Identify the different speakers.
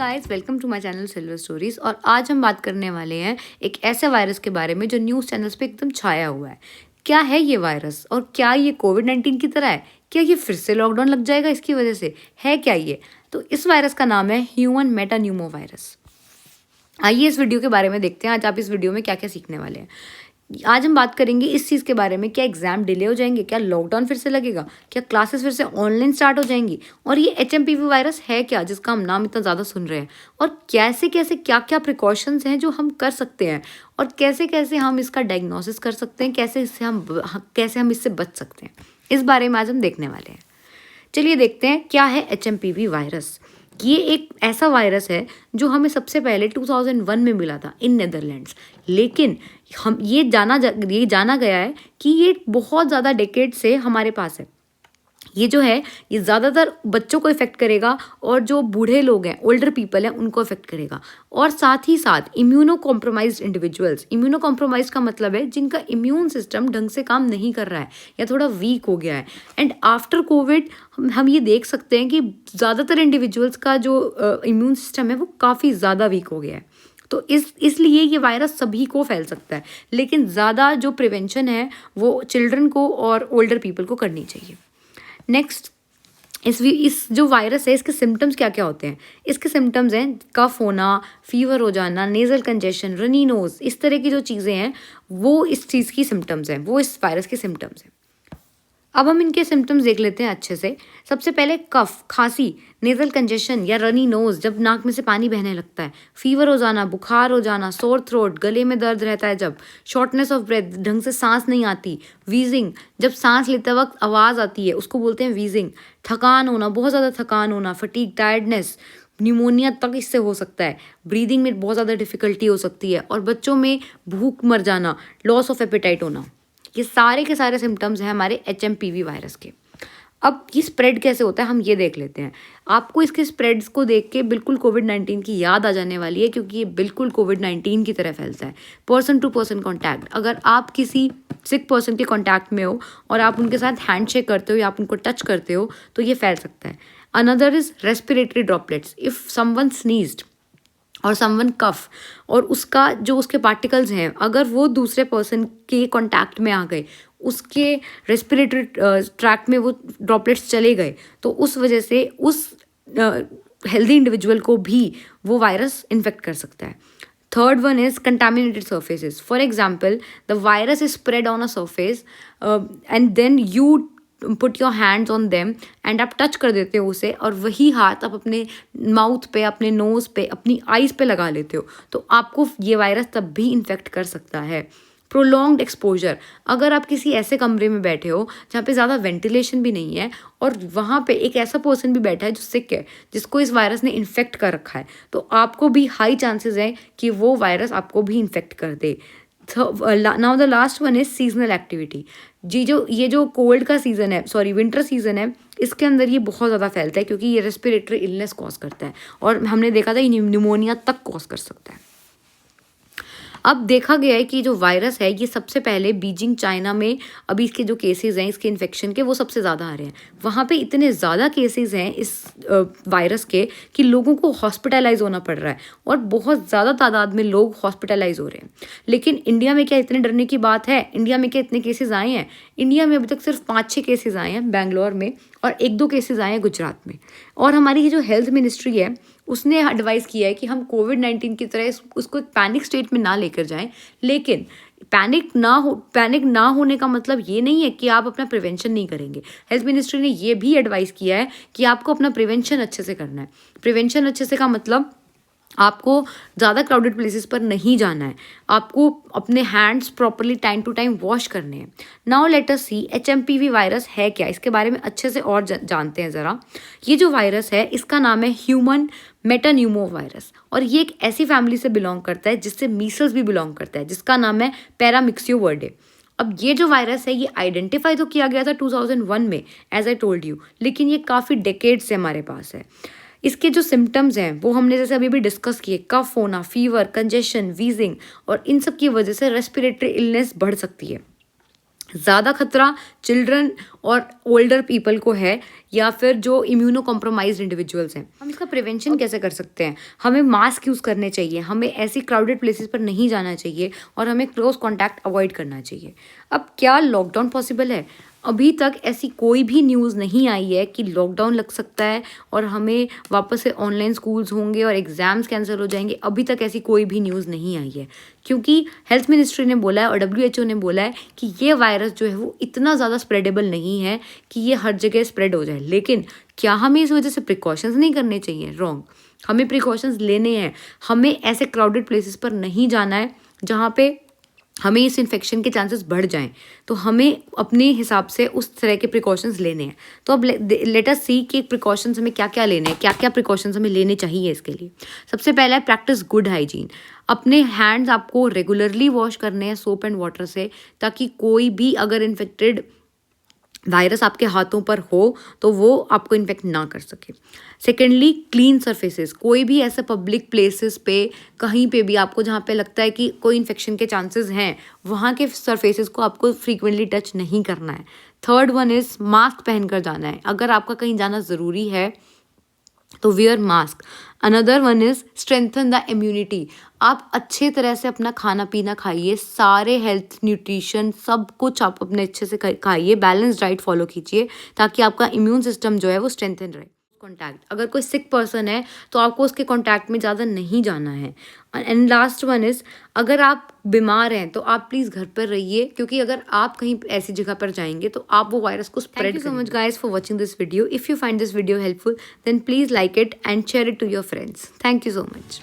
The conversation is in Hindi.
Speaker 1: Guys, welcome to my channel silver stories. और आज हम बात करने वाले हैं एक ऐसे वायरस के बारे में जो न्यूज़ चैनल्स पे एकदम छाया हुआ है। क्या है ये वायरस और क्या ये कोविड-19 की तरह है? क्या ये फिर से लॉकडाउन लग जाएगा इसकी वजह से? है क्या ये? तो इस वायरस का नाम है ह्यूमन मेटान्यूमो वायरस। आइए इस वीडियो के बारे में देखते हैं आज आप इस वीडियो में क्या क्या सीखने वाले हैं। आज हम बात करेंगे इस चीज़ के बारे में, क्या एग्जाम डिले हो जाएंगे, क्या लॉकडाउन फिर से लगेगा, क्या क्लासेस फिर से ऑनलाइन स्टार्ट हो जाएंगी, और ये HMPV वायरस है क्या जिसका हम नाम इतना ज़्यादा सुन रहे हैं, और कैसे कैसे क्या क्या प्रिकॉशंस हैं जो हम कर सकते हैं, और कैसे कैसे हम इसका डायग्नोसिस कर सकते हैं, कैसे हम इससे बच सकते हैं। इस बारे में आज हम देखने वाले हैं। चलिए देखते हैं क्या है HMPV वायरस। ये एक ऐसा वायरस है जो हमें सबसे पहले 2001 में मिला था इन नेदरलैंड्स। लेकिन हम ये जाना गया है कि ये बहुत ज़्यादा डेकेड से हमारे पास है। ये जो है ये ज़्यादातर बच्चों को इफ़ेक्ट करेगा और जो बूढ़े लोग हैं, ओल्डर पीपल हैं, उनको इफ़ेक्ट करेगा। और साथ ही साथ immuno compromised individuals, immuno compromise का मतलब है जिनका इम्यून सिस्टम ढंग से काम नहीं कर रहा है या थोड़ा वीक हो गया है। एंड आफ्टर कोविड हम ये देख सकते हैं कि ज़्यादातर इंडिविजुअल्स का जो इम्यून सिस्टम है वो काफ़ी ज़्यादा वीक हो गया है। तो इसलिए ये वायरस सभी को फैल सकता है, लेकिन ज़्यादा जो प्रिवेंशन है वो चिल्ड्रन को और ओल्डर पीपल को करनी चाहिए। नेक्स्ट, इस जो वायरस है इसके सिम्टम्स क्या क्या होते हैं। इसके सिम्टम्स हैं कफ होना, फीवर हो जाना, नेजल कंजेशन, रनी नोज, इस तरह की जो चीज़ें हैं वो इस चीज़ की सिम्टम्स हैं, वो इस वायरस के सिम्टम्स हैं। अब हम इनके सिम्टम्स देख लेते हैं अच्छे से। सबसे पहले कफ, खांसी, नेजल कंजेशन या रनी नोज, जब नाक में से पानी बहने लगता है, फीवर हो जाना, बुखार हो जाना, सोर थ्रोट, गले में दर्द रहता है जब, शॉर्टनेस ऑफ ब्रेथ, ढंग से सांस नहीं आती, वीजिंग, जब सांस लेते वक्त आवाज़ आती है उसको बोलते हैं वीजिंग, थकान होना, बहुत ज़्यादा थकान होना, फटीग, टायर्डनेस, न्यूमोनिया तक इससे हो सकता है, ब्रीदिंग में बहुत ज़्यादा डिफिकल्टी हो सकती है, और बच्चों में भूख मर जाना, लॉस ऑफ एपेटाइट होना। ये सारे के सारे सिम्टम्स हैं हमारे HMPV वायरस के। अब ये स्प्रेड कैसे होता है हम ये देख लेते हैं। आपको इसके स्प्रेड्स को देख के बिल्कुल कोविड-19 की याद आ जाने वाली है, क्योंकि ये बिल्कुल कोविड-19 की तरह फैलता है। पर्सन टू पर्सन कॉन्टैक्ट, अगर आप किसी सिक पर्सन के कॉन्टैक्ट में हो और आप उनके साथ हैंडशेक करते हो या आप उनको टच करते हो तो ये फैल सकता है। Another is respiratory droplets, if someone sneezed और समवन कफ, और उसका जो उसके पार्टिकल्स हैं अगर वो दूसरे पर्सन के कांटेक्ट में आ गए, उसके रेस्पिरेटरी ट्रैक्ट में वो ड्रॉपलेट्स चले गए, तो उस वजह से उस हेल्दी इंडिविजुअल को भी वो वायरस इन्फेक्ट कर सकता है। Third one is contaminated surfaces. For example, the virus is spread on a surface and then you put your hands on them and आप टच कर देते हो उसे, और वही हाथ आप अपने माउथ पे, अपने नोज़ पे, अपनी आईज़ पे लगा लेते हो, तो आपको ये वायरस तब भी इन्फेक्ट कर सकता है। प्रोलॉन्ग्ड एक्सपोजर, अगर आप किसी ऐसे कमरे में बैठे हो जहाँ पे ज़्यादा वेंटिलेशन भी नहीं है और वहाँ पे एक ऐसा पर्सन भी बैठा है जो सिक है, जिसको इस वायरस ने इन्फेक्ट कर रखा है, तो आपको भी हाई चांसेस हैं कि वो वायरस आपको भी इन्फेक्ट कर दे। Now the last one is seasonal activity. ये जो कोल्ड का सीज़न है, सॉरी विंटर सीज़न है, इसके अंदर ये बहुत ज़्यादा फैलता है क्योंकि ये रेस्पिरेटरी इलनेस कॉज करता है, और हमने देखा था ये न्यूमोनिया तक कॉज कर सकता है। अब देखा गया है कि जो वायरस है ये सबसे पहले बीजिंग, चाइना में अभी इसके जो केसेस हैं इसके इन्फेक्शन के वो सबसे ज़्यादा आ रहे हैं। वहाँ पे इतने ज़्यादा केसेस हैं इस वायरस के कि लोगों को हॉस्पिटलाइज होना पड़ रहा है, और बहुत ज़्यादा तादाद में लोग हॉस्पिटलाइज हो रहे हैं। लेकिन इंडिया में क्या इतने डरने की बात है? इंडिया में क्या इतने केसेस आए हैं? इंडिया में अभी तक सिर्फ 5-6 केसेस आए हैं बेंगलोर में, और 1-2 केसेस आए हैं गुजरात में। और हमारी ये जो हेल्थ मिनिस्ट्री है उसने एडवाइस किया है कि हम कोविड-19 की तरह उसको पैनिक स्टेट में ना लेकर जाएं। लेकिन पैनिक ना होने का मतलब ये नहीं है कि आप अपना प्रिवेंशन नहीं करेंगे। हेल्थ मिनिस्ट्री ने ये भी एडवाइस किया है कि आपको अपना प्रिवेंशन अच्छे से करना है। प्रिवेंशन अच्छे से का मतलब आपको ज़्यादा क्राउडेड प्लेसेस पर नहीं जाना है, आपको अपने hands properly time to time wash करने हैं। Now let us see HMPV virus है क्या, इसके बारे में अच्छे से और जानते हैं ज़रा। ये जो वायरस है इसका नाम है ह्यूमन मेटान्यूमो वायरस, और ये एक ऐसी फैमिली से बिलोंग करता है जिससे मीसल्स भी बिलोंग करता है, जिसका नाम है पैरामिक्सियोवर्डे। अब ये जो वायरस है ये आइडेंटिफाई तो किया गया था 2001 में, एज आई टोल्ड यू, लेकिन ये काफ़ी डेकेड से हमारे पास है। इसके जो सिम्टम्स हैं वो हमने जैसे अभी भी डिस्कस किए, कफ होना, फीवर, कंजेशन, वीजिंग, और इन सब की वजह से रेस्पिरेटरी इलनेस बढ़ सकती है। ज़्यादा खतरा चिल्ड्रन और ओल्डर पीपल को है, या फिर जो इम्यूनो कॉम्प्रोमाइज्ड इंडिविजुअल्स हैं। हम इसका प्रिवेंशन कैसे कर सकते हैं? हमें मास्क यूज़ करने चाहिए, हमें ऐसी क्राउडेड प्लेसेस पर नहीं जाना चाहिए और हमें क्लोज कॉन्टैक्ट अवॉइड करना चाहिए। अब क्या लॉकडाउन पॉसिबल है? अभी तक ऐसी कोई भी न्यूज़ नहीं आई है कि लॉकडाउन लग सकता है और हमें वापस से ऑनलाइन स्कूल्स होंगे और एग्ज़ाम्स कैंसिल हो जाएंगे। अभी तक ऐसी कोई भी न्यूज़ नहीं आई है, क्योंकि हेल्थ मिनिस्ट्री ने बोला है और WHO ने बोला है कि ये वायरस जो है वो इतना ज़्यादा स्प्रेडेबल नहीं है कि ये हर जगह स्प्रेड हो जाए। लेकिन क्या हमें इस वजह से प्रिकॉशंस नहीं करने चाहिए? रॉन्ग। हमें प्रिकॉशंस लेने हैं। हमें ऐसे क्राउडेड प्लेसेस पर नहीं जाना है जहाँ पे हमें इस इन्फेक्शन के चांसेस बढ़ जाएं। तो हमें अपने हिसाब से उस तरह के प्रिकॉशंस लेने हैं। तो अब लेट अस सी कि प्रिकॉशंस हमें क्या क्या लेने हैं, क्या क्या प्रिकॉशंस हमें लेने चाहिए इसके लिए। सबसे पहला है प्रैक्टिस गुड हाइजीन। अपने हैंड्स आपको रेगुलरली वॉश करने हैं सोप एंड वाटर से, ताकि कोई भी अगर इन्फेक्टेड वायरस आपके हाथों पर हो तो वो आपको इन्फेक्ट ना कर सके। Secondly, clean surfaces. कोई भी ऐसे पब्लिक प्लेसेस पे कहीं पे भी आपको जहाँ पे लगता है कि कोई इन्फेक्शन के चांसेस हैं, वहाँ के सरफेसेस को आपको फ्रीक्वेंटली टच नहीं करना है। थर्ड वन इज़ मास्क पहन कर जाना है। अगर आपका कहीं जाना ज़रूरी है तो wear mask. Another one is strengthen the immunity. आप अच्छे तरह से अपना खाना पीना खाइए, सारे हेल्थ न्यूट्रिशन सब कुछ आप अपने अच्छे से खाइए, बैलेंस डाइट फॉलो कीजिए, ताकि आपका इम्यून सिस्टम जो है वो स्ट्रेंथन रहे। कॉन्टैक्ट, अगर कोई सिक पर्सन है तो आपको उसके कॉन्टैक्ट में ज़्यादा नहीं जाना है। एंड लास्ट वन इज़, अगर आप बीमार हैं तो आप प्लीज़ घर पर रहिए, क्योंकि अगर आप कहीं ऐसी जगह पर जाएंगे तो आप वो वायरस को स्प्रेड करेंगे। Thank you so much guys for watching this video. If you find this video helpful then please like it and share it to your friends. Thank you so much.